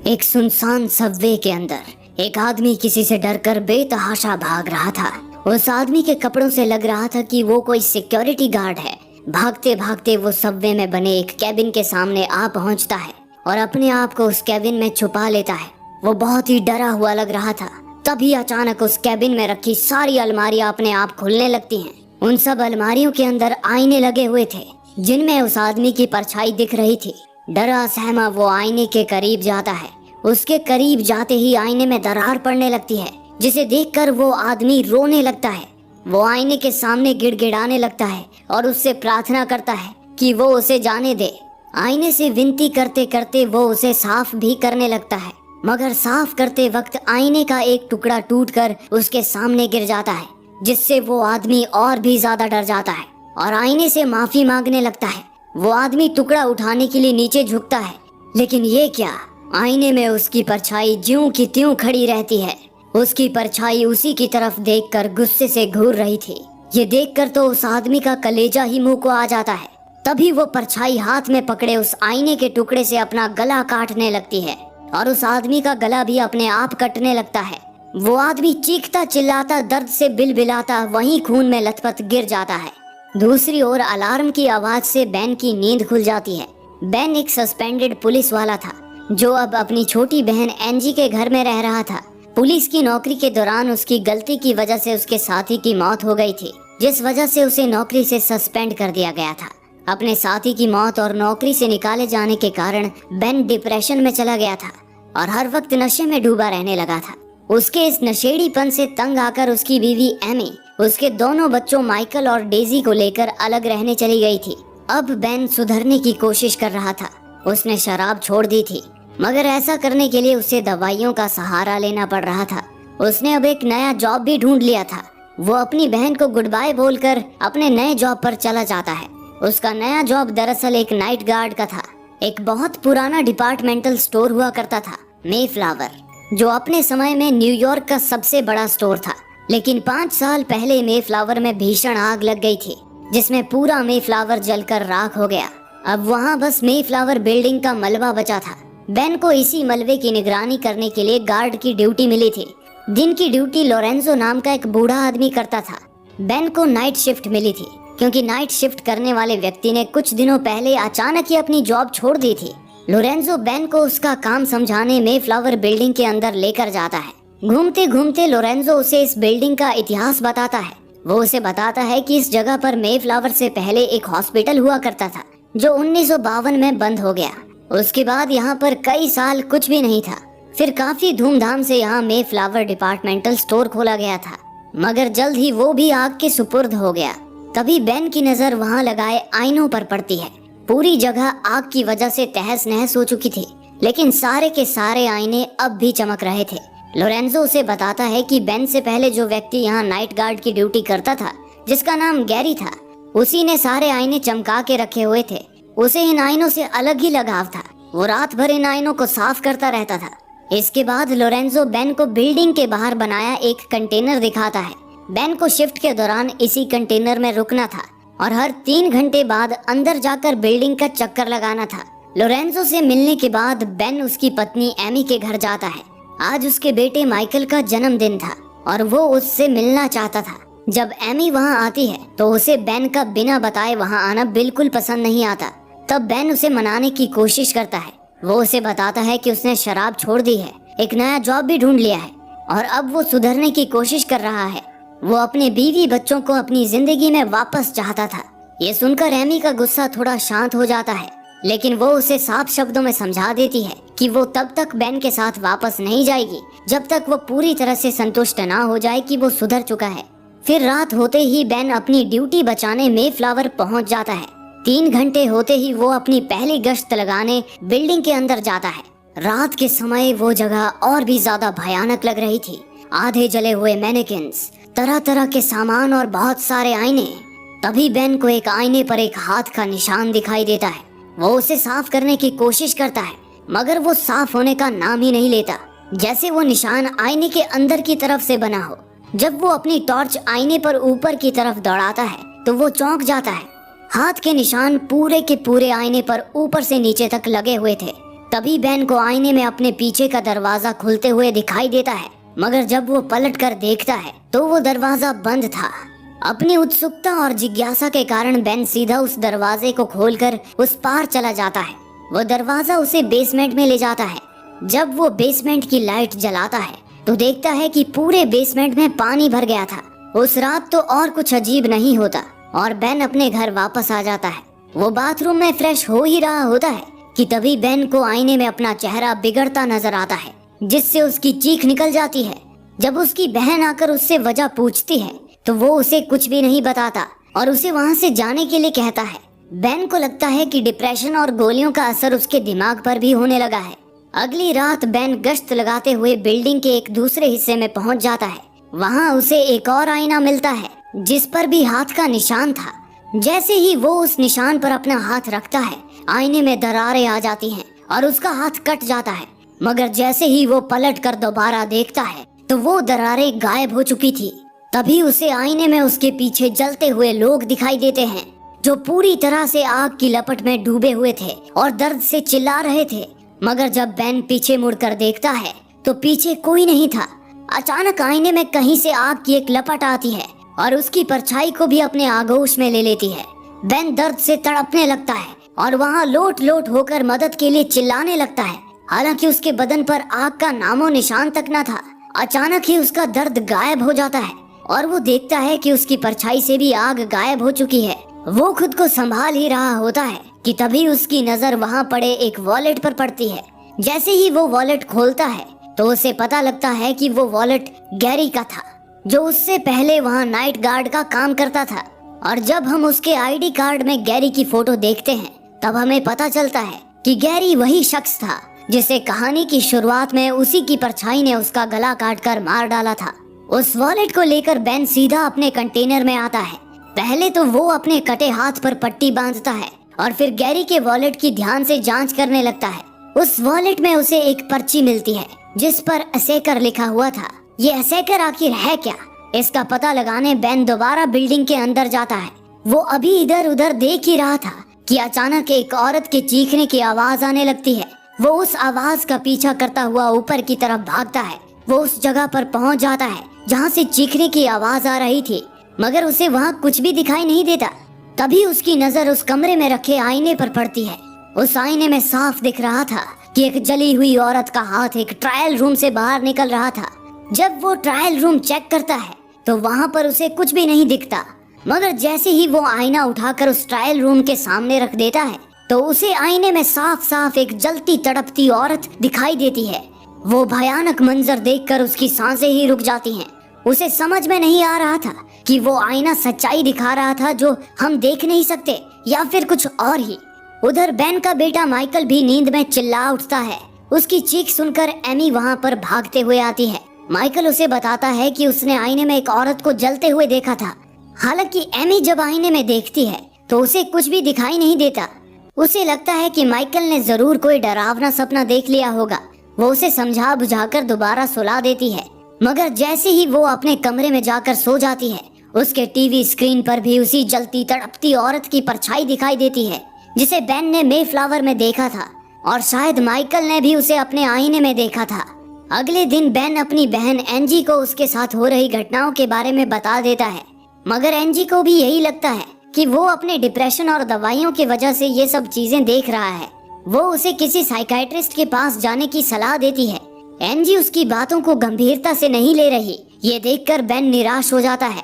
एक सुनसान सबवे के अंदर एक आदमी किसी से डरकर बेतहाशा भाग रहा था। उस आदमी के कपड़ों से लग रहा था कि वो कोई सिक्योरिटी गार्ड है। भागते भागते वो सबवे में बने एक कैबिन के सामने आ पहुंचता है और अपने आप को उस कैबिन में छुपा लेता है। वो बहुत ही डरा हुआ लग रहा था। तभी अचानक उस कैबिन में रखी सारी अलमारियां अपने आप खुलने लगती हैं। उन सब अलमारियों के अंदर आईने लगे हुए थे जिनमें उस आदमी की परछाई दिख रही थी। डरा सहमा वो आईने के करीब जाता है। उसके करीब जाते ही आईने में दरार पड़ने लगती है, जिसे देखकर वो आदमी रोने लगता है। वो आईने के सामने गिड़गिड़ाने लगता है और उससे प्रार्थना करता है कि वो उसे जाने दे। आईने से विनती करते करते वो उसे साफ भी करने लगता है, मगर साफ करते वक्त आईने का एक टुकड़ा टूटकर उसके सामने गिर जाता है, जिससे वो आदमी और भी ज्यादा डर जाता है और आईने से माफी मांगने लगता है। वो आदमी टुकड़ा उठाने के लिए नीचे झुकता है, लेकिन ये क्या, आईने में उसकी परछाई ज्यों की त्यों खड़ी रहती है। उसकी परछाई उसी की तरफ देखकर गुस्से से घूर रही थी। ये देखकर तो उस आदमी का कलेजा ही मुंह को आ जाता है। तभी वो परछाई हाथ में पकड़े उस आईने के टुकड़े से अपना गला काटने लगती है और उस आदमी का गला भी अपने आप कटने लगता है। वो आदमी चीखता चिल्लाता दर्द से बिलबिलाता वहीं खून में लथपथ गिर जाता है। दूसरी ओर अलार्म की आवाज से बेन की नींद खुल जाती है। बेन एक सस्पेंडेड पुलिस वाला था जो अब अपनी छोटी बहन एंजी के घर में रह रहा था। पुलिस की नौकरी के दौरान उसकी गलती की वजह से उसके साथी की मौत हो गई थी, जिस वजह से उसे नौकरी से सस्पेंड कर दिया गया था। अपने साथी की मौत और नौकरी से निकाले जाने के कारण बेन डिप्रेशन में चला गया था और हर वक्त नशे में डूबा रहने लगा था। उसके इस नशेड़ीपन से तंग आकर उसकी बीवी एमी उसके दोनों बच्चों माइकल और डेजी को लेकर अलग रहने चली गई थी। अब बेन सुधरने की कोशिश कर रहा था। उसने शराब छोड़ दी थी, मगर ऐसा करने के लिए उसे दवाइयों का सहारा लेना पड़ रहा था। उसने अब एक नया जॉब भी ढूंढ लिया था। वो अपनी बहन को गुड बाय बोलकर अपने नए जॉब पर चला जाता है। उसका नया जॉब दरअसल एक नाइट गार्ड का था। एक बहुत पुराना डिपार्टमेंटल स्टोर हुआ करता था, मेफ्लावर, जो अपने समय में न्यूयॉर्क का सबसे बड़ा स्टोर था। लेकिन 5 साल पहले मेफ्लावर में भीषण आग लग गई थी, जिसमें पूरा मेफ्लावर जलकर राख हो गया। अब वहाँ बस मेफ्लावर बिल्डिंग का मलबा बचा था। बेन को इसी मलबे की निगरानी करने के लिए गार्ड की ड्यूटी मिली थी। दिन की ड्यूटी लोरेंजो नाम का एक बूढ़ा आदमी करता था। बेन को नाइट शिफ्ट मिली थी, क्योंकि नाइट शिफ्ट करने वाले व्यक्ति ने कुछ दिनों पहले अचानक ही अपनी जॉब छोड़ दी थी। लोरेंजो बेन को उसका काम समझाने मेफ्लावर बिल्डिंग के अंदर लेकर जाता है। घूमते घूमते लोरेंजो उसे इस बिल्डिंग का इतिहास बताता है। वो उसे बताता है कि इस जगह पर मेफ्लावर से पहले एक हॉस्पिटल हुआ करता था, जो 1952 में बंद हो गया। उसके बाद यहाँ पर कई साल कुछ भी नहीं था। फिर काफी धूमधाम से यहाँ मेफ्लावर डिपार्टमेंटल स्टोर खोला गया था, मगर जल्द ही वो भी आग के सुपुर्द हो गया। तभी बेन की नजर वहाँ लगाए आईनों पर पड़ती है। पूरी जगह आग की वजह से तहस नहस हो चुकी थी, लेकिन सारे के सारे आईने अब भी चमक रहे थे। लोरेंजो उसे बताता है कि बेन से पहले जो व्यक्ति यहाँ नाइट गार्ड की ड्यूटी करता था, जिसका नाम गैरी था, उसी ने सारे आईने चमका के रखे हुए थे। उसे इन आईनों से अलग ही लगाव था। वो रात भर इन आईनों को साफ करता रहता था। इसके बाद लोरेंजो बेन को बिल्डिंग के बाहर बनाया एक कंटेनर दिखाता है। बेन को शिफ्ट के दौरान इसी कंटेनर में रुकना था और हर 3 घंटे बाद अंदर जाकर बिल्डिंग का चक्कर लगाना था। लोरेंजो से मिलने के बाद बेन उसकी पत्नी एमी के घर जाता है। आज उसके बेटे माइकल का जन्मदिन था और वो उससे मिलना चाहता था। जब एमी वहाँ आती है तो उसे बेन का बिना बताए वहाँ आना बिल्कुल पसंद नहीं आता। तब बेन उसे मनाने की कोशिश करता है। वो उसे बताता है कि उसने शराब छोड़ दी है, एक नया जॉब भी ढूंढ लिया है और अब वो सुधरने की कोशिश कर रहा है। वो अपने बीवी बच्चों को अपनी जिंदगी में वापस चाहता था। ये सुनकर एमी का गुस्सा थोड़ा शांत हो जाता है, लेकिन वो उसे साफ शब्दों में समझा देती है कि वो तब तक बेन के साथ वापस नहीं जाएगी जब तक वो पूरी तरह से संतुष्ट ना हो जाए कि वो सुधर चुका है। फिर रात होते ही बेन अपनी ड्यूटी बचाने मेफ्लावर पहुंच जाता है। 3 घंटे होते ही वो अपनी पहली गश्त लगाने बिल्डिंग के अंदर जाता है। रात के समय वो जगह और भी ज्यादा भयानक लग रही थी। आधे जले हुए मैनेकिन्स, तरह तरह के सामान और बहुत सारे आईने। तभी बेन को एक आईने पर एक हाथ का निशान दिखाई देता है। वो उसे साफ करने की कोशिश करता है, मगर वो साफ होने का नाम ही नहीं लेता, जैसे वो निशान आईने के अंदर की तरफ से बना हो। जब वो अपनी टॉर्च आईने पर ऊपर की तरफ दौड़ाता है तो वो चौंक जाता है। हाथ के निशान पूरे के पूरे आईने पर ऊपर से नीचे तक लगे हुए थे। तभी बेन को आईने में अपने पीछे का दरवाजा खुलते हुए दिखाई देता है, मगर जब वो पलट कर देखता है तो वो दरवाजा बंद था। अपनी उत्सुकता और जिज्ञासा के कारण बेन सीधा उस दरवाजे को खोलकर उस पार चला जाता है। वो दरवाजा उसे बेसमेंट में ले जाता है। जब वो बेसमेंट की लाइट जलाता है तो देखता है कि पूरे बेसमेंट में पानी भर गया था। उस रात तो और कुछ अजीब नहीं होता और बेन अपने घर वापस आ जाता है। वो बाथरूम में फ्रेश हो ही रहा होता है कि तभी बेन को आईने में अपना चेहरा बिगड़ता नजर आता है, जिससे उसकी चीख निकल जाती है। जब उसकी बहन आकर उससे वजह पूछती है तो वो उसे कुछ भी नहीं बताता और उसे वहाँ से जाने के लिए कहता है। बेन को लगता है कि डिप्रेशन और गोलियों का असर उसके दिमाग पर भी होने लगा है। अगली रात बेन गश्त लगाते हुए बिल्डिंग के एक दूसरे हिस्से में पहुंच जाता है। वहाँ उसे एक और आईना मिलता है जिस पर भी हाथ का निशान था। जैसे ही वो उस निशान पर अपना हाथ रखता है, आईने में दरारें आ जाती हैं और उसका हाथ कट जाता है। मगर जैसे ही वो पलट कर दोबारा देखता है तो वो दरारें गायब हो चुकी थी। तभी उसे आईने में उसके पीछे जलते हुए लोग दिखाई देते हैं जो पूरी तरह से आग की लपट में डूबे हुए थे और दर्द से चिल्ला रहे थे। मगर जब बेन पीछे मुड़कर देखता है तो पीछे कोई नहीं था। अचानक आईने में कहीं से आग की एक लपट आती है और उसकी परछाई को भी अपने आगोश में ले लेती है। बेन दर्द से तड़पने लगता है और वहाँ लोट लोट होकर मदद के लिए चिल्लाने लगता है। हालांकि उसके बदन पर आग का नामो निशान तक न था। अचानक ही उसका दर्द गायब हो जाता है और वो देखता है कि उसकी परछाई से भी आग गायब हो चुकी है। वो खुद को संभाल ही रहा होता है कि तभी उसकी नजर वहाँ पड़े एक वॉलेट पर पड़ती है। जैसे ही वो वॉलेट खोलता है तो उसे पता लगता है कि वो वॉलेट गैरी का था, जो उससे पहले वहाँ नाइट गार्ड का काम करता था। और जब हम उसके आईडी कार्ड में गैरी की फोटो देखते हैं तब हमें पता चलता है कि गैरी वही शख्स था जिसे कहानी की शुरुआत में उसी की परछाई ने उसका गला काटकर मार डाला था। उस वॉलेट को लेकर बेन सीधा अपने कंटेनर में आता है। पहले तो वो अपने कटे हाथ पर पट्टी बांधता है और फिर गैरी के वॉलेट की ध्यान से जांच करने लगता है। उस वॉलेट में उसे एक पर्ची मिलती है जिस पर असेकर लिखा हुआ था। ये असेकर आखिर है क्या, इसका पता लगाने बेन दोबारा बिल्डिंग के अंदर जाता है। वो अभी इधर उधर देख ही रहा था कि अचानक एक औरत के चीखने की आवाज आने लगती है। वो उस आवाज का पीछा करता हुआ ऊपर की तरफ भागता है। वो उस जगह पर पहुंच जाता है जहाँ से चीखने की आवाज आ रही थी, मगर उसे वहाँ कुछ भी दिखाई नहीं देता। तभी उसकी नजर उस कमरे में रखे आईने पर पड़ती है। उस आईने में साफ दिख रहा था कि एक जली हुई औरत का हाथ एक ट्रायल रूम से बाहर निकल रहा था। जब वो ट्रायल रूम चेक करता है तो वहाँ पर उसे कुछ भी नहीं दिखता, मगर जैसे ही वो आईना उठाकर उस ट्रायल रूम के सामने रख देता है तो उसे आईने में साफ साफ एक जलती तड़पती औरत दिखाई देती है। वो भयानक मंजर देखकर उसकी सांसें ही रुक जाती हैं। उसे समझ में नहीं आ रहा था कि वो आईना सच्चाई दिखा रहा था जो हम देख नहीं सकते या फिर कुछ और ही। उधर बेन का बेटा माइकल भी नींद में चिल्ला उठता है। उसकी चीख सुनकर एमी वहाँ पर भागते हुए आती है। माइकल उसे बताता है कि उसने आईने में एक औरत को जलते हुए देखा था। हालांकि एमी जब आईने में देखती है तो उसे कुछ भी दिखाई नहीं देता। उसे लगता है कि माइकल ने जरूर कोई डरावना सपना देख लिया होगा। वो उसे समझा बुझाकर दोबारा सुला देती है, मगर जैसे ही वो अपने कमरे में जाकर सो जाती है उसके टीवी स्क्रीन पर भी उसी जलती तड़पती औरत की परछाई दिखाई देती है जिसे बेन ने मेफ्लावर में देखा था और शायद माइकल ने भी उसे अपने आईने में देखा था। अगले दिन बेन अपनी बहन एंजी को उसके साथ हो रही घटनाओं के बारे में बता देता है, मगर एंजी को भी यही लगता है कि वो अपने डिप्रेशन और दवाइयों की वजह से ये सब चीजें देख रहा है। वो उसे किसी साइकाइट्रिस्ट के पास जाने की सलाह देती है। एंजी उसकी बातों को गंभीरता से नहीं ले रही। ये देखकर बेन निराश हो जाता है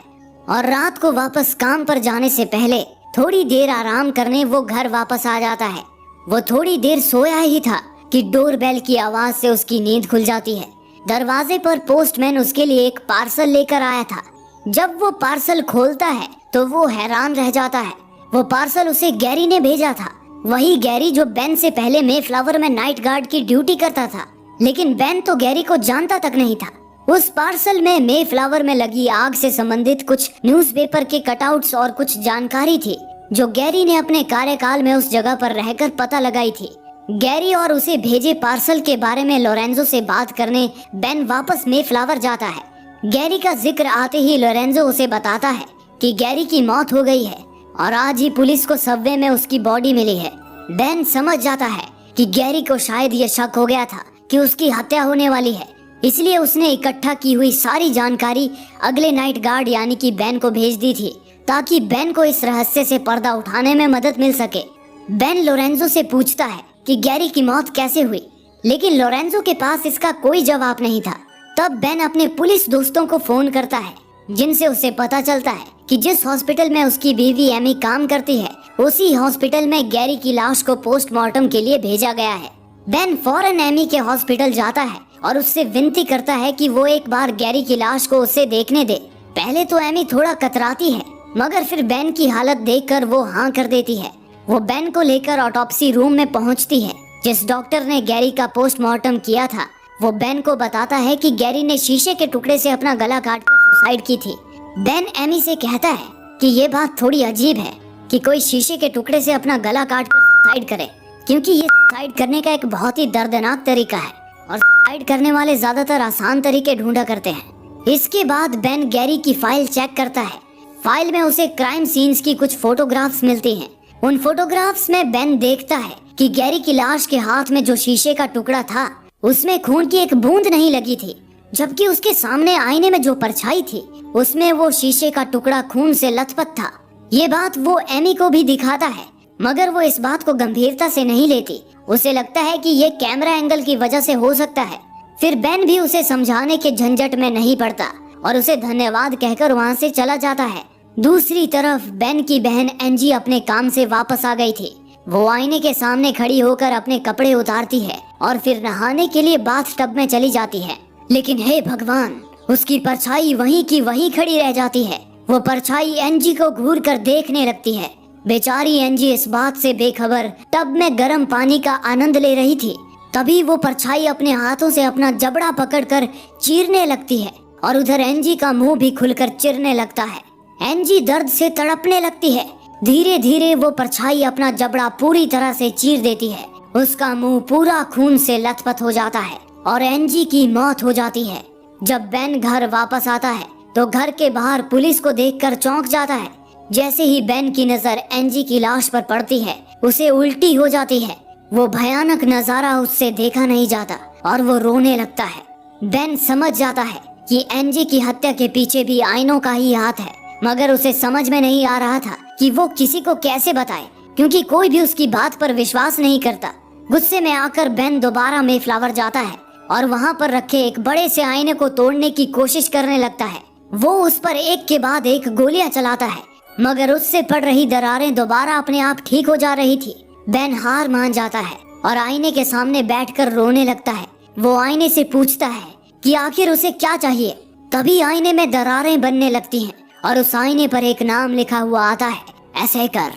और रात को वापस काम पर जाने से पहले थोड़ी देर आराम करने वो घर वापस आ जाता है। वो थोड़ी देर सोया ही था कि डोरबेल की आवाज से उसकी नींद खुल जाती है। दरवाजे पर पोस्टमैन उसके लिए एक पार्सल लेकर आया था। जब वो पार्सल खोलता है तो वो हैरान रह जाता है। वो पार्सल उसे गैरी ने भेजा था, वही गैरी जो बेन से पहले मेफ्लावर में नाइट गार्ड की ड्यूटी करता था। लेकिन बेन तो गैरी को जानता तक नहीं था। उस पार्सल में मेफ्लावर में लगी आग से संबंधित कुछ न्यूज़पेपर के कटआउट्स और कुछ जानकारी थी जो गैरी ने अपने कार्यकाल में उस जगह पर रहकर पता लगाई थी। गैरी और उसे भेजे पार्सल के बारे में लोरेंजो से बात करने बेन वापस मेफ्लावर जाता है। गैरी का जिक्र आते ही लोरेंजो उसे बताता है कि गैरी की मौत हो गई है और आज ही पुलिस को सबवे में उसकी बॉडी मिली है। बेन समझ जाता है कि गैरी को शायद ये शक हो गया था कि उसकी हत्या होने वाली है, इसलिए उसने इकट्ठा की हुई सारी जानकारी अगले नाइट गार्ड यानी कि बेन को भेज दी थी, ताकि बेन को इस रहस्य से पर्दा उठाने में मदद मिल सके। बेन लोरेंजो से पूछता है कि गैरी की मौत कैसे हुई, लेकिन लोरेंजो के पास इसका कोई जवाब नहीं था। तब बेन अपने पुलिस दोस्तों को फोन करता है, जिनसे उसे पता चलता है कि जिस हॉस्पिटल में उसकी बीवी एमी काम करती है, उसी हॉस्पिटल में गैरी की लाश को पोस्टमार्टम के लिए भेजा गया है। बेन फौरन एमी के हॉस्पिटल जाता है और उससे विनती करता है कि वो एक बार गैरी की लाश को उसे देखने दे। पहले तो एमी थोड़ा कतराती है, मगर फिर बेन की हालत देखकर वो हाँ कर देती है। वो बेन को लेकर ऑटोप्सी रूम में पहुंचती है। जिस डॉक्टर ने गैरी का पोस्टमार्टम किया था, वो बेन को बताता है कि गैरी ने शीशे के टुकड़े से अपना गला काटकर सुसाइड की थी। बेन एमी से कहता है कि ये बात थोड़ी अजीब है कि कोई शीशे के टुकड़े से अपना गला काटकर सुसाइड करे, क्योंकि ये सुसाइड करने का एक बहुत ही दर्दनाक तरीका है और सुसाइड करने वाले ज्यादातर आसान तरीके ढूंढा करते हैं। इसके बाद बेन गैरी की फाइल चेक करता है। फाइल में उसे क्राइम सीन्स की कुछ फोटोग्राफ्स मिलती हैं। उन फोटोग्राफ्स में बेन देखता है कि गैरी की लाश के हाथ में जो शीशे का टुकड़ा था, उसमें खून की एक बूंद नहीं लगी थी, जबकि उसके सामने आईने में जो परछाई थी, उसमें वो शीशे का टुकड़ा खून से लथपथ था। ये बात वो एमी को भी दिखाता है, मगर वो इस बात को गंभीरता से नहीं लेती। उसे लगता है कि ये कैमरा एंगल की वजह से हो सकता है। फिर बेन भी उसे समझाने के झंझट में नहीं पड़ता और उसे धन्यवाद कहकर वहाँ से चला जाता है। दूसरी तरफ बेन की बहन एंजी अपने काम से वापस आ गई थी। वो आईने के सामने खड़ी होकर अपने कपड़े उतारती है और फिर नहाने के लिए बाथ टब में चली जाती है। लेकिन हे भगवान, उसकी परछाई वहीं की वहीं खड़ी रह जाती है। वो परछाई एंजी को घूर कर देखने लगती है। बेचारी एंजी इस बात से बेखबर टब में गर्म पानी का आनंद ले रही थी। तभी वो परछाई अपने हाथों से अपना जबड़ा पकड़कर चीरने लगती है और उधर एंजी का मुंह भी खुलकर चिरने लगता है। एंजी दर्द से तड़पने लगती है। धीरे धीरे वो परछाई अपना जबड़ा पूरी तरह से चीर देती है। उसका मुंह पूरा खून से लथपथ हो जाता है और एंजी की मौत हो जाती है। जब बेन घर वापस आता है तो घर के बाहर पुलिस को देखकर चौंक जाता है। जैसे ही बेन की नजर एंजी की लाश पर पड़ती है, उसे उल्टी हो जाती है। वो भयानक नजारा उससे देखा नहीं जाता और वो रोने लगता है। बेन समझ जाता है कि एंजी की हत्या के पीछे भी आइनों का ही हाथ है, मगर उसे समझ में नहीं आ रहा था कि वो किसी को कैसे बताए, क्योंकि कोई भी उसकी बात पर विश्वास नहीं करता। गुस्से में आकर बेन दोबारा मेफ्लावर जाता है और वहाँ पर रखे एक बड़े से आईने को तोड़ने की कोशिश करने लगता है। वो उस पर एक के बाद एक गोलियां चलाता है, मगर उससे पड़ रही दरारें दोबारा अपने आप ठीक हो जा रही थी। बेन हार मान जाता है और आईने के सामने बैठकर रोने लगता है। वो आईने से पूछता है कि आखिर उसे क्या चाहिए। तभी आईने में दरारें बनने लगती हैं और उस आईने पर एक नाम लिखा हुआ आता है, एसेकर।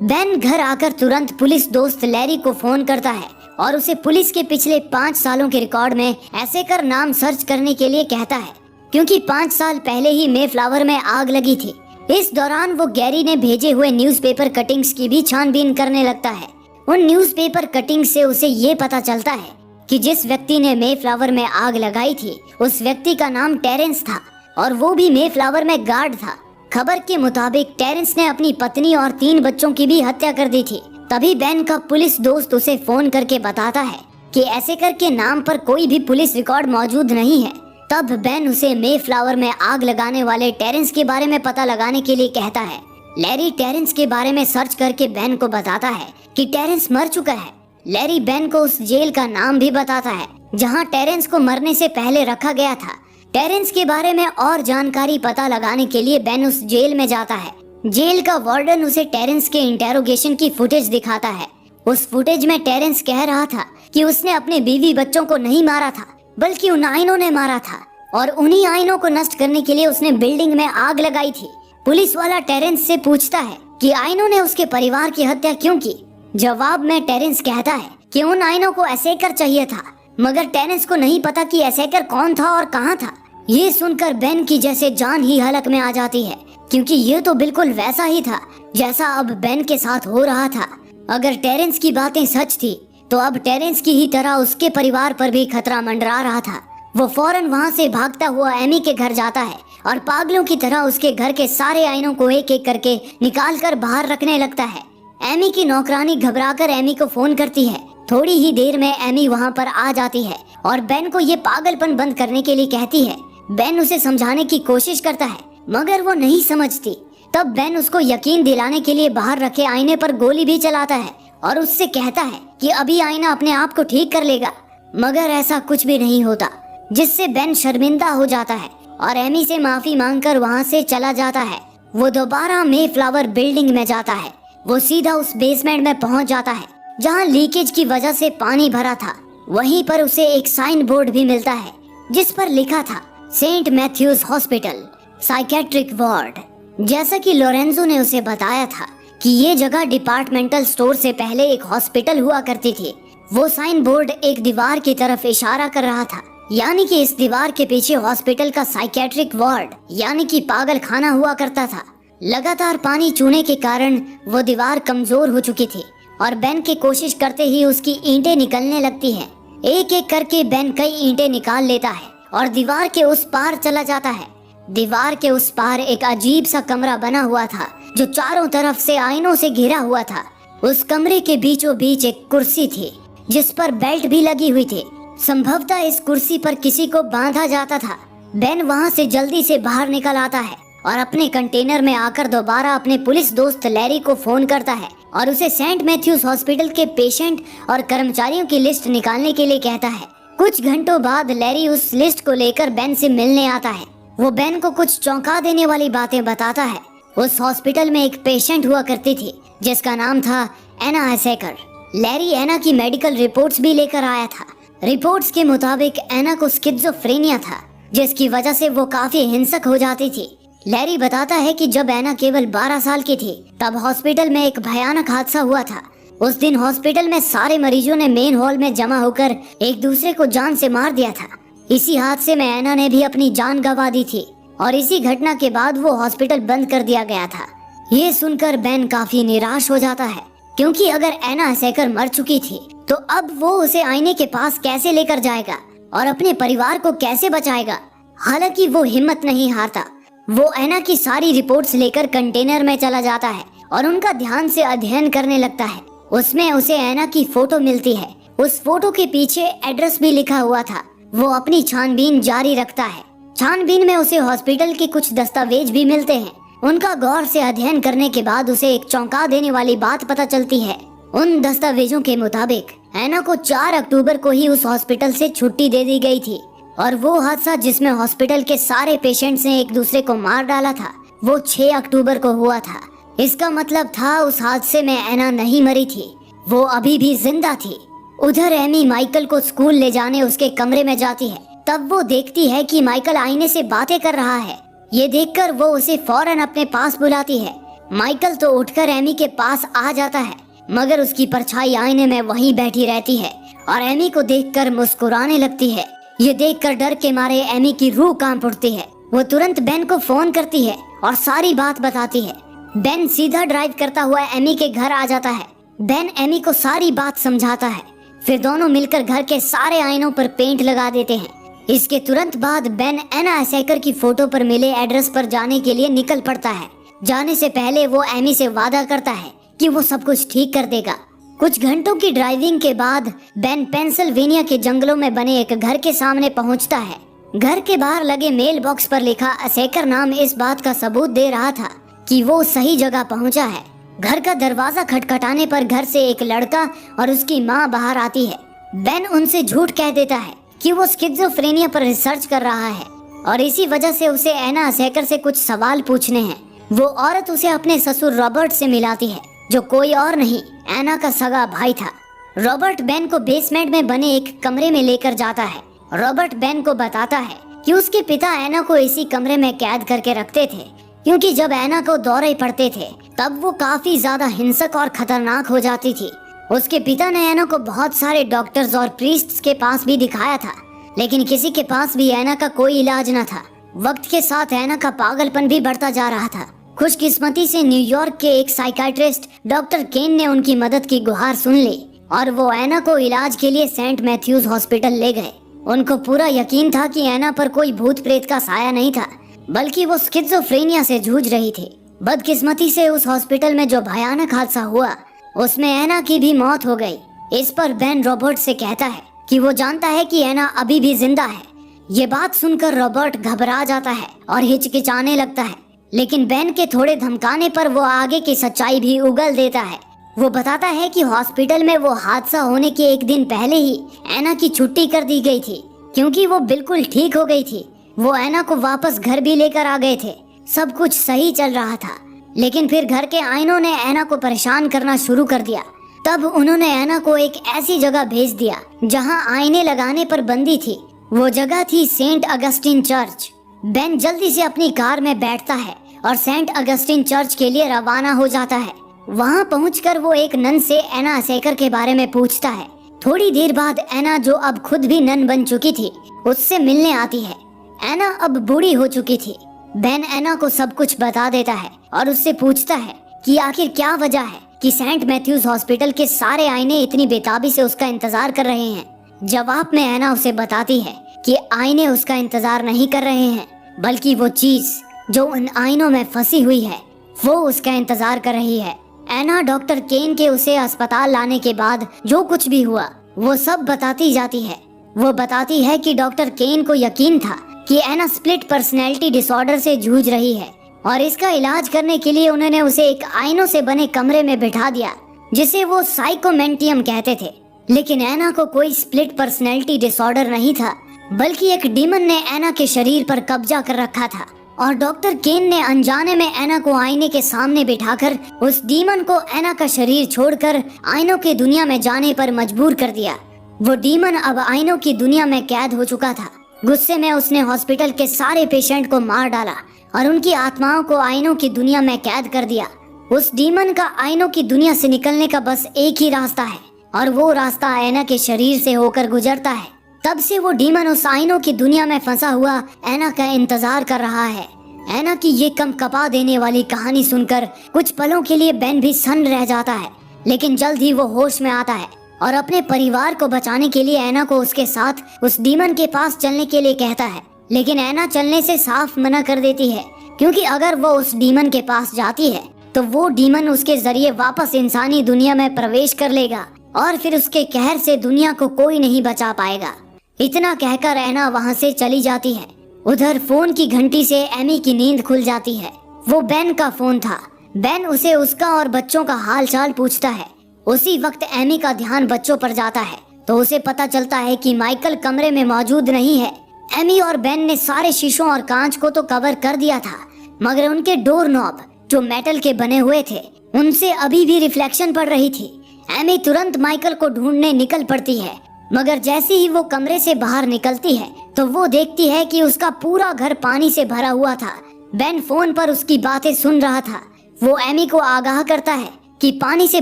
बेन घर आकर तुरंत पुलिस दोस्त लैरी को फोन करता है और उसे पुलिस के पिछले 5 सालों के रिकॉर्ड में एसेकर नाम सर्च करने के लिए कहता है, क्योंकि 5 साल पहले ही मेफ्लावर में आग लगी थी। इस दौरान वो गैरी ने भेजे हुए न्यूज़पेपर कटिंग्स की भी छानबीन करने लगता है। उन न्यूज़पेपर कटिंग से उसे ये पता चलता है कि जिस व्यक्ति ने मेफ्लावर में आग लगाई थी, उस व्यक्ति का नाम टेरेंस था और वो भी मेफ्लावर में गार्ड था। खबर के मुताबिक टेरेंस ने अपनी पत्नी और 3 बच्चों की भी हत्या कर दी थी। तभी बेन का पुलिस दोस्त उसे फोन करके बताता है कि एसेकर के नाम पर कोई भी पुलिस रिकॉर्ड मौजूद नहीं है। तब बेन उसे मेफ्लावर में आग लगाने वाले टेरेंस के बारे में पता लगाने के लिए कहता है। लैरी टेरेंस के बारे में सर्च करके बेन को बताता है कि टेरेंस मर चुका है। लैरी बेन को उस जेल का नाम भी बताता है जहां टेरेंस को मरने से पहले रखा गया था। टेरेंस के बारे में और जानकारी पता लगाने के लिए बेन उस जेल में जाता है। जेल का वार्डन उसे टेरेंस के इंटेरोगेशन की फुटेज दिखाता है। उस फुटेज में टेरेंस कह रहा था कि उसने अपने बीवी बच्चों को नहीं मारा था, बल्कि उन आइनों ने मारा था और उन्हीं आइनों को नष्ट करने के लिए उसने बिल्डिंग में आग लगाई थी। पुलिस वाला टेरेंस से पूछता है कि आइनों ने उसके परिवार की हत्या क्यों की। जवाब में टेरेंस कहता है कि उन आइनों को एसेकर चाहिए था, मगर टेरेंस को नहीं पता कि एसेकर कौन था और कहाँ था। ये सुनकर बेन की जैसे जान ही हलक में आ जाती है, क्योंकि ये तो बिल्कुल वैसा ही था जैसा अब बेन के साथ हो रहा था। अगर टेरेंस की बातें सच थी तो अब टेरेंस की ही तरह उसके परिवार पर भी खतरा मंडरा रहा था। वो फौरन वहाँ से भागता हुआ एमी के घर जाता है और पागलों की तरह उसके घर के सारे आइनों को एक एक करके निकाल कर बाहर रखने लगता है। एमी की नौकरानी घबराकर एमी को फोन करती है थोड़ी ही देर में एमी वहाँ पर आ जाती है और बेन को ये पागलपन बंद करने के लिए कहती है। बेन उसे समझाने की कोशिश करता है मगर वो नहीं समझती। तब बेन उसको यकीन दिलाने के लिए बाहर रखे आईने पर गोली भी चलाता है और उससे कहता है कि अभी आईना अपने आप को ठीक कर लेगा, मगर ऐसा कुछ भी नहीं होता, जिससे बेन शर्मिंदा हो जाता है और एमी से माफी मांगकर वहाँ से चला जाता है। वो दोबारा मेफ्लावर बिल्डिंग में जाता है। वो सीधा उस बेसमेंट में पहुँच जाता है जहाँ लीकेज की वजह से पानी भरा था। वहीं पर उसे एक साइन बोर्ड भी मिलता है जिस पर लिखा था saint Matthews hospital psychiatric ward. जैसा कि लोरेंजो ने उसे बताया था कि ये जगह डिपार्टमेंटल स्टोर से पहले एक हॉस्पिटल हुआ करती थी। वो साइन बोर्ड एक दीवार की तरफ इशारा कर रहा था, यानी कि इस दीवार के पीछे हॉस्पिटल का साइकेट्रिक वार्ड यानी कि पागल खाना हुआ करता था। लगातार पानी चूने के कारण वो दीवार कमजोर हो चुकी थी और बेन की कोशिश करते ही उसकी ईंटें निकलने लगती हैं। एक एक करके बेन कई ईंटें निकाल लेता है और दीवार के उस पार चला जाता है। दीवार के उस पार एक अजीब सा कमरा बना हुआ था जो चारों तरफ से आईनों से घिरा हुआ था। उस कमरे के बीचों बीच एक कुर्सी थी जिस पर बेल्ट भी लगी हुई थी। संभवतः इस कुर्सी पर किसी को बांधा जाता था। बेन वहाँ से जल्दी से बाहर निकल आता है और अपने कंटेनर में आकर दोबारा अपने पुलिस दोस्त लैरी को फोन करता है और उसे सेंट मैथ्यूज हॉस्पिटल के पेशेंट और कर्मचारियों की लिस्ट निकालने के लिए कहता है। कुछ घंटों बाद लैरी उस लिस्ट को लेकर बेन से मिलने आता है। वो बेन को कुछ चौंका देने वाली बातें बताता है। उस हॉस्पिटल में एक पेशेंट हुआ करती थी जिसका नाम था एना हैसेकर। लैरी एना की मेडिकल रिपोर्ट्स भी लेकर आया था। रिपोर्ट्स के मुताबिक एना को स्किज़ोफ्रेनिया था जिसकी वजह से वो काफी हिंसक हो जाती थी। लैरी बताता है कि जब एना केवल 12 साल की थी तब हॉस्पिटल में एक भयानक हादसा हुआ था। उस दिन हॉस्पिटल में सारे मरीजों ने मेन हॉल में जमा होकर एक दूसरे को जान से मार दिया था। इसी हादसे में एना ने भी अपनी जान गंवा दी थी और इसी घटना के बाद वो हॉस्पिटल बंद कर दिया गया था। ये सुनकर बेन काफी निराश हो जाता है क्योंकि अगर एना हैसेकर मर चुकी थी तो अब वो उसे आईने के पास कैसे लेकर जाएगा और अपने परिवार को कैसे बचाएगा। हालांकि वो हिम्मत नहीं हारता। वो एना की सारी रिपोर्ट्स लेकर कंटेनर में चला जाता है और उनका ध्यान से अध्ययन करने लगता है। उसमें उसे एना की फोटो मिलती है। उस फोटो के पीछे एड्रेस भी लिखा हुआ था। वो अपनी छानबीन जारी रखता है। छानबीन में उसे हॉस्पिटल के कुछ दस्तावेज भी मिलते हैं। उनका गौर से अध्ययन करने के बाद उसे एक चौंका देने वाली बात पता चलती है। उन दस्तावेजों के मुताबिक एना को 4 अक्टूबर को ही उस हॉस्पिटल से छुट्टी दे दी गई थी और वो हादसा जिसमें हॉस्पिटल के सारे पेशेंट्स ने एक दूसरे को मार डाला था वो 6 अक्टूबर को हुआ था। इसका मतलब था उस हादसे में एना नहीं मरी थी, वो अभी भी जिंदा थी। उधर एमी माइकल को स्कूल ले जाने उसके कमरे में जाती है। तब वो देखती है कि माइकल आईने से बातें कर रहा है। ये देखकर वो उसे फौरन अपने पास बुलाती है। माइकल तो उठकर एमी के पास आ जाता है मगर उसकी परछाई आईने में वहीं बैठी रहती है और एमी को देखकर मुस्कुराने लगती है। ये देखकर डर के मारे एमी की रूह कांप उठती है। वो तुरंत बेन को फोन करती है और सारी बात बताती है। बेन सीधा ड्राइव करता हुआ एमी के घर आ जाता है। बेन एमी को सारी बात समझाता है। फिर दोनों मिलकर घर के सारे आईनों पर पेंट लगा देते हैं। इसके तुरंत बाद बेन एना हैसेकर की फोटो पर मिले एड्रेस पर जाने के लिए निकल पड़ता है। जाने से पहले वो एमी से वादा करता है कि वो सब कुछ ठीक कर देगा। कुछ घंटों की ड्राइविंग के बाद बेन पेंसिल्वेनिया के जंगलों में बने एक घर के सामने पहुंचता है। घर के बाहर लगे मेल बॉक्स पर लिखा हैसेकर नाम इस बात का सबूत दे रहा था कि वो सही जगह पहुंचा है। घर का दरवाजा खटखटाने पर घर से एक लड़का और उसकी माँ बाहर आती है। बेन उनसे झूठ कह देता है कि वो स्किज़ोफ्रेनिया पर रिसर्च कर रहा है और इसी वजह से उसे एना हैसेकर से कुछ सवाल पूछने हैं। वो औरत उसे अपने ससुर रॉबर्ट से मिलाती है जो कोई और नहीं एना का सगा भाई था। रॉबर्ट बेन को बेसमेंट में बने एक कमरे में लेकर जाता है। रॉबर्ट बेन को बताता है कि उसके पिता एना को इसी कमरे में कैद करके रखते थे क्योंकि जब एना को दौरे पड़ते थे तब वो काफी ज्यादा हिंसक और खतरनाक हो जाती थी। उसके पिता ने एना को बहुत सारे डॉक्टर्स और प्रीस्ट्स के पास भी दिखाया था लेकिन किसी के पास भी एना का कोई इलाज न था। वक्त के साथ एना का पागलपन भी बढ़ता जा रहा था। खुशकिस्मती से न्यूयॉर्क के एक साइकाइट्रिस्ट डॉक्टर केन ने उनकी मदद की गुहार सुन ली और वो एना को इलाज के लिए सेंट मैथ्यूज हॉस्पिटल ले गए। उनको पूरा यकीन था कि एना पर कोई भूत प्रेत का साया नहीं था बल्कि वो स्किज़ोफ्रेनिया से जूझ रही थी। बदकिस्मती से उस हॉस्पिटल में जो भयानक हादसा हुआ उसमें एना की भी मौत हो गई। इस पर बेन रॉबर्ट से कहता है कि वो जानता है कि एना अभी भी जिंदा है। ये बात सुनकर रॉबर्ट घबरा जाता है और हिचकिचाने लगता है, लेकिन बेन के थोड़े धमकाने पर वो आगे की सच्चाई भी उगल देता है। वो बताता है कि हॉस्पिटल में वो हादसा होने के एक दिन पहले ही एना की छुट्टी कर दी गई थी, क्योंकि वो बिल्कुल ठीक हो गई थी। वो एना को वापस घर भी लेकर आ गए थे, सब कुछ सही चल रहा था। लेकिन फिर घर के आइनों ने एना को परेशान करना शुरू कर दिया। तब उन्होंने एना को एक ऐसी जगह भेज दिया जहां आईने लगाने पर बंदी थी। वो जगह थी सेंट अगस्टिन चर्च। बेन जल्दी से अपनी कार में बैठता है और सेंट अगस्टिन चर्च के लिए रवाना हो जाता है। वहां पहुंचकर वो एक नन से एना सेकर के बारे में पूछता है। थोड़ी देर बाद एना, जो अब खुद भी नन बन चुकी थी, उससे मिलने आती है। एना अब बूढ़ी हो चुकी थी। बेन एना को सब कुछ बता देता है और उससे पूछता है कि आखिर क्या वजह है कि सेंट मैथ्यूज हॉस्पिटल के सारे आईने इतनी बेताबी से उसका इंतजार कर रहे हैं। जवाब में एना उसे बताती है कि आईने उसका इंतजार नहीं कर रहे हैं, बल्कि वो चीज जो उन आईनों में फंसी हुई है वो उसका इंतजार कर रही है। एना डॉक्टर केन के उसे अस्पताल लाने के बाद जो कुछ भी हुआ वो सब बताती जाती है। वो बताती है कि डॉक्टर केन को यकीन था कि एना स्प्लिट पर्सनैलिटी डिसऑर्डर से जूझ रही है और इसका इलाज करने के लिए उन्होंने उसे एक आईनों से बने कमरे में बिठा दिया, जिसे वो साइकोमेंटियम कहते थे। लेकिन एना को कोई स्प्लिट पर्सनैलिटी डिसऑर्डर नहीं था, बल्कि एक डीमन ने एना के शरीर पर कब्जा कर रखा था और डॉक्टर केन ने अनजाने में एना को आईने के सामने बिठाकर उस डीमन को एना का शरीर छोड़कर आईनों की दुनिया में जाने पर मजबूर कर दिया। वो डीमन अब आईनों की दुनिया में कैद हो चुका था। गुस्से में उसने हॉस्पिटल के सारे पेशेंट को मार डाला और उनकी आत्माओं को आईनों की दुनिया में कैद कर दिया। उस डीमन का आईनों की दुनिया से निकलने का बस एक ही रास्ता है और वो रास्ता एना के शरीर से होकर गुजरता है। तब से वो डीमन उस आईनों की दुनिया में फंसा हुआ एना का इंतजार कर रहा है। एना की ये कम कपा देने वाली कहानी सुनकर कुछ पलों के लिए बेन भी सन्न रह जाता है, लेकिन जल्द ही वो होश में आता है और अपने परिवार को बचाने के लिए एना को उसके साथ उस डीमन के पास चलने के लिए कहता है। लेकिन एना चलने से साफ मना कर देती है, क्योंकि अगर वो उस डीमन के पास जाती है तो वो डीमन उसके जरिए वापस इंसानी दुनिया में प्रवेश कर लेगा और फिर उसके कहर से दुनिया को कोई नहीं बचा पाएगा। इतना कहकर एना वहाँ से चली जाती है। उधर फोन की घंटी से एमी की नींद खुल जाती है। वो बेन का फोन था। बेन उसे उसका और बच्चों का हाल चाल पूछता है। उसी वक्त एमी का ध्यान बच्चों पर जाता है तो उसे पता चलता है कि माइकल कमरे में मौजूद नहीं है। एमी और बेन ने सारे शीशों और कांच को तो कवर कर दिया था, मगर उनके डोर नॉब जो मेटल के बने हुए थे उनसे अभी भी रिफ्लेक्शन पड़ रही थी। एमी तुरंत माइकल को ढूंढने निकल पड़ती है, मगर जैसे ही वो कमरे से बाहर निकलती है तो वो देखती है कि उसका पूरा घर पानी से भरा हुआ था। बेन फोन पर उसकी बातें सुन रहा था। वो एमी को आगाह करता है कि पानी से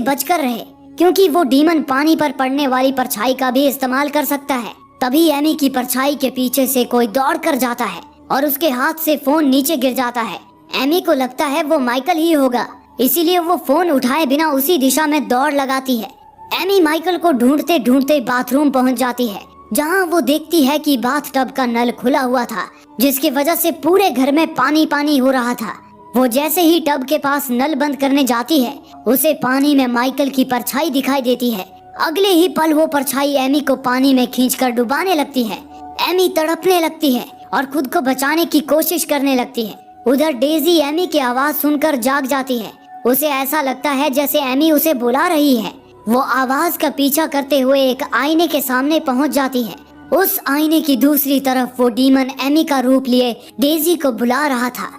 बचकर रहे, क्योंकि वो डीमन पानी पर पड़ने वाली परछाई का भी इस्तेमाल कर सकता है। तभी एमी की परछाई के पीछे से कोई दौड़ कर जाता है और उसके हाथ से फोन नीचे गिर जाता है। एमी को लगता है वो माइकल ही होगा, इसीलिए वो फोन उठाए बिना उसी दिशा में दौड़ लगाती है। एमी माइकल को ढूंढते ढूंढते बाथरूम पहुंच जाती है, जहां वो देखती है कि बाथ टब का नल खुला हुआ था, जिसकी वजह से पूरे घर में पानी पानी हो रहा था। वो जैसे ही टब के पास नल बंद करने जाती है, उसे पानी में माइकल की परछाई दिखाई देती है। अगले ही पल वो परछाई एमी को पानी में खींचकर डुबाने लगती है। एमी तड़पने लगती है और खुद को बचाने की कोशिश करने लगती है। उधर डेजी एमी की आवाज सुनकर जाग जाती है। उसे ऐसा लगता है जैसे एमी उसे बुला रही है। वो आवाज का पीछा करते हुए एक आईने के सामने पहुंच जाती है। उस आईने की दूसरी तरफ वो डीमन एमी का रूप लिए डेजी को बुला रहा था।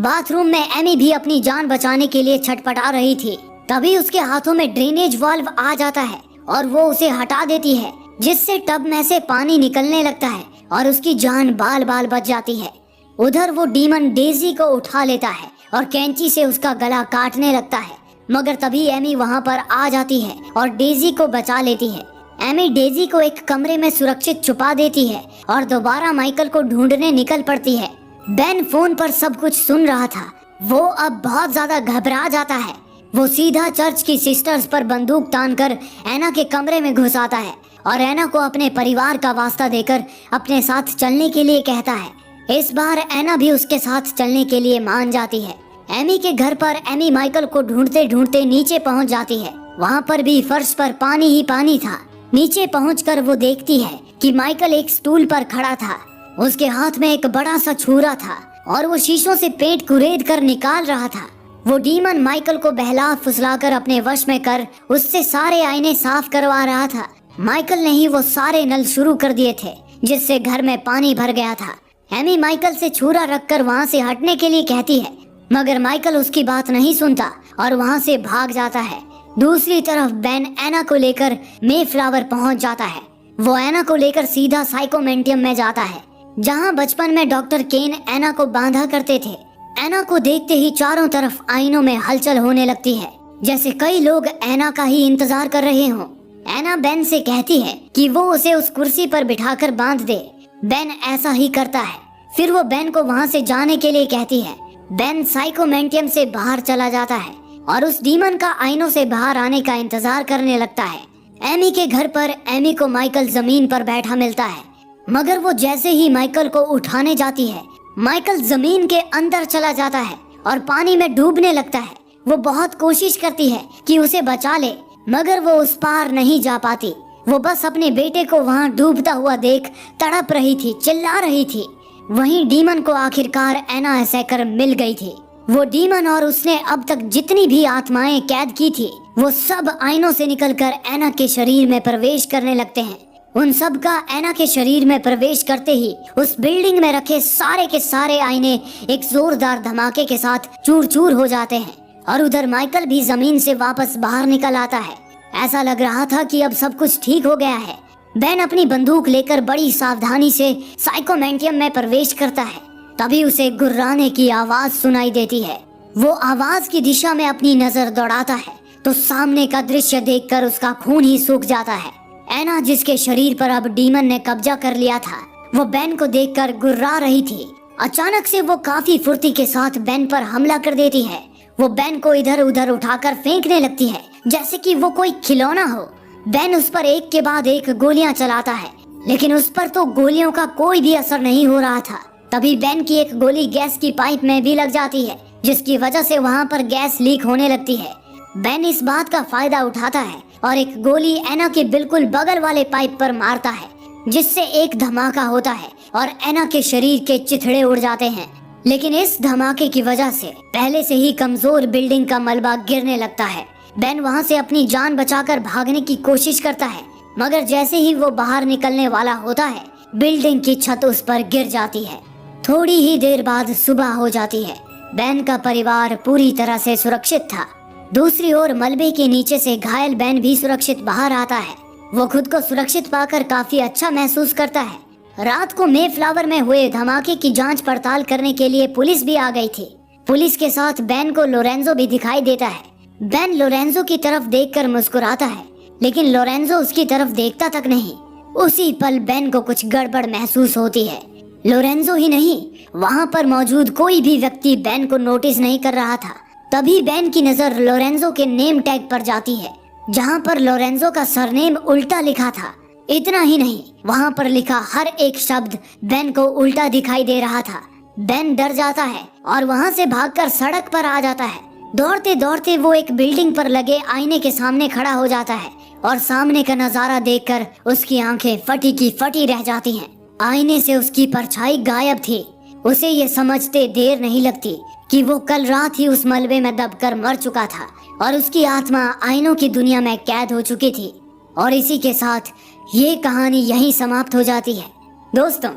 बाथरूम में एमी भी अपनी जान बचाने के लिए छटपटा रही थी। तभी उसके हाथों में ड्रेनेज वाल्व आ जाता है और वो उसे हटा देती है, जिससे टब में से पानी निकलने लगता है और उसकी जान बाल बाल बच जाती है। उधर वो डीमन डेजी को उठा लेता है और कैंची से उसका गला काटने लगता है, मगर तभी एमी वहाँ पर आ जाती है और डेजी को बचा लेती है। एमी डेजी को एक कमरे में सुरक्षित छुपा देती है और दोबारा माइकल को ढूंढने निकल पड़ती है। बेन फोन पर सब कुछ सुन रहा था। वो अब बहुत ज्यादा घबरा जाता है। वो सीधा चर्च की सिस्टर्स पर बंदूक तानकर एना के कमरे में घुस आता है और एना को अपने परिवार का वास्ता देकर अपने साथ चलने के लिए कहता है। इस बार एना भी उसके साथ चलने के लिए मान जाती है। एमी के घर पर एमी माइकल को ढूंढते ढूंढते नीचे पहुंच जाती है। वहाँ पर भी फर्श पर पानी ही पानी था। नीचे पहुंचकर वो देखती है कि माइकल एक स्टूल पर खड़ा था। उसके हाथ में एक बड़ा सा छुरा था और वो शीशों से पेंट कुरेद कर निकाल रहा था। वो डीमन माइकल को बहला फुसलाकर अपने वश में कर उससे सारे आईने साफ करवा रहा था। माइकल ने ही वो सारे नल शुरू कर दिए थे जिससे घर में पानी भर गया था। एमी माइकल से छुरा रखकर वहाँ से हटने के लिए कहती है, मगर माइकल उसकी बात नहीं सुनता और वहाँ से भाग जाता है। दूसरी तरफ बेन एना को लेकर मेफ्लावर पहुँच जाता है। वो एना को लेकर सीधा साइकोमेंटियम में जाता है जहाँ बचपन में डॉक्टर केन एना को बांधा करते थे। एना को देखते ही चारों तरफ आईनों में हलचल होने लगती है, जैसे कई लोग एना का ही इंतजार कर रहे हों। एना बेन से कहती है कि वो उसे उस कुर्सी पर बिठाकर बांध दे। बेन ऐसा ही करता है। फिर वो बेन को वहाँ से जाने के लिए कहती है। बेन साइकोमेंटियम से बाहर चला जाता है और उस डीमन का आईनों से बाहर आने का इंतजार करने लगता है। एमी के घर पर एमी को माइकल जमीन पर बैठा मिलता है, मगर वो जैसे ही माइकल को उठाने जाती है, माइकल जमीन के अंदर चला जाता है और पानी में डूबने लगता है। वो बहुत कोशिश करती है कि उसे बचा ले, मगर वो उस पार नहीं जा पाती। वो बस अपने बेटे को वहाँ डूबता हुआ देख तड़प रही थी, चिल्ला रही थी। वहीं डीमन को आखिरकार एना एसेकर मिल गई थी। वो डीमन और उसने अब तक जितनी भी आत्माएं कैद की थी, वो सब आईनों से निकलकर एना के शरीर में प्रवेश करने लगते हैं। उन सब का एना के शरीर में प्रवेश करते ही उस बिल्डिंग में रखे सारे के सारे आईने एक जोरदार धमाके के साथ चूर चूर हो जाते हैं और उधर माइकल भी जमीन से वापस बाहर निकल आता है। ऐसा लग रहा था कि अब सब कुछ ठीक हो गया है। बेन अपनी बंदूक लेकर बड़ी सावधानी से साइकोमेंटियम में प्रवेश करता है। तभी उसे गुर्राने की आवाज सुनाई देती है। वो आवाज की दिशा में अपनी नजर दौड़ाता है तो सामने का दृश्य देखकर उसका खून ही सूख जाता है। एना, जिसके शरीर पर अब डीमन ने कब्जा कर लिया था, वो बेन को देखकर गुर्रा रही थी। अचानक से वो काफी फुर्ती के साथ बेन पर हमला कर देती है। वो बेन को इधर उधर उठाकर फेंकने लगती है जैसे कि वो कोई खिलौना हो। बेन उस पर एक के बाद एक गोलियां चलाता है, लेकिन उस पर तो गोलियों का कोई भी असर नहीं हो रहा था। तभी बेन की एक गोली गैस की पाइप में भी लग जाती है, जिसकी वजह से वहाँ पर गैस लीक होने लगती है। बेन इस बात का फायदा उठाता है और एक गोली एना के बिल्कुल बगल वाले पाइप पर मारता है, जिससे एक धमाका होता है और एना के शरीर के चिथड़े उड़ जाते हैं। लेकिन इस धमाके की वजह से पहले से ही कमजोर बिल्डिंग का मलबा गिरने लगता है। बेन वहाँ से अपनी जान बचाकर भागने की कोशिश करता है, मगर जैसे ही वो बाहर निकलने वाला होता है, बिल्डिंग की छत उस पर गिर जाती है। थोड़ी ही देर बाद सुबह हो जाती है। बेन का परिवार पूरी तरह से सुरक्षित था। दूसरी ओर मलबे के नीचे से घायल बेन भी सुरक्षित बाहर आता है। वो खुद को सुरक्षित पाकर काफी अच्छा महसूस करता है। रात को मेफ्लावर में हुए धमाके की जांच पड़ताल करने के लिए पुलिस भी आ गई थी। पुलिस के साथ बेन को लोरेंजो भी दिखाई देता है। बेन लोरेंजो की तरफ देखकर मुस्कुराता है, लेकिन लोरेंजो उसकी तरफ देखता तक नहीं। उसी पल बेन को कुछ गड़बड़ महसूस होती है। लोरेंजो ही नहीं, वहाँ पर मौजूद कोई भी व्यक्ति बेन को नोटिस नहीं कर रहा था। तभी बेन की नजर लोरेंजो के नेम टैग पर जाती है, जहाँ पर लोरेंजो का सरनेम उल्टा लिखा था। इतना ही नहीं, वहाँ पर लिखा हर एक शब्द बेन को उल्टा दिखाई दे रहा था। बेन डर जाता है और वहाँ से भागकर सड़क पर आ जाता है। दौड़ते दौड़ते वो एक बिल्डिंग पर लगे आईने के सामने खड़ा हो जाता है और सामने का नजारा देखकर उसकी आंखें फटी की फटी रह जाती हैं। आईने से उसकी परछाई गायब थी। उसे ये समझते देर नहीं लगती कि वो कल रात ही उस मलबे में दबकर मर चुका था और उसकी आत्मा आईनों की दुनिया में कैद हो चुकी थी। और इसी के साथ ये कहानी यहीं समाप्त हो जाती है। दोस्तों,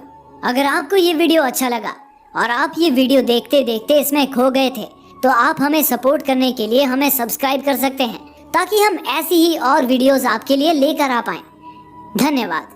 अगर आपको ये वीडियो अच्छा लगा और आप ये वीडियो देखते देखते इसमें खो गए थे, तो आप हमें सपोर्ट करने के लिए हमें सब्सक्राइब कर सकते हैं, ताकि हम ऐसी ही और वीडियोस आपके लिए लेकर आ पाएं। धन्यवाद।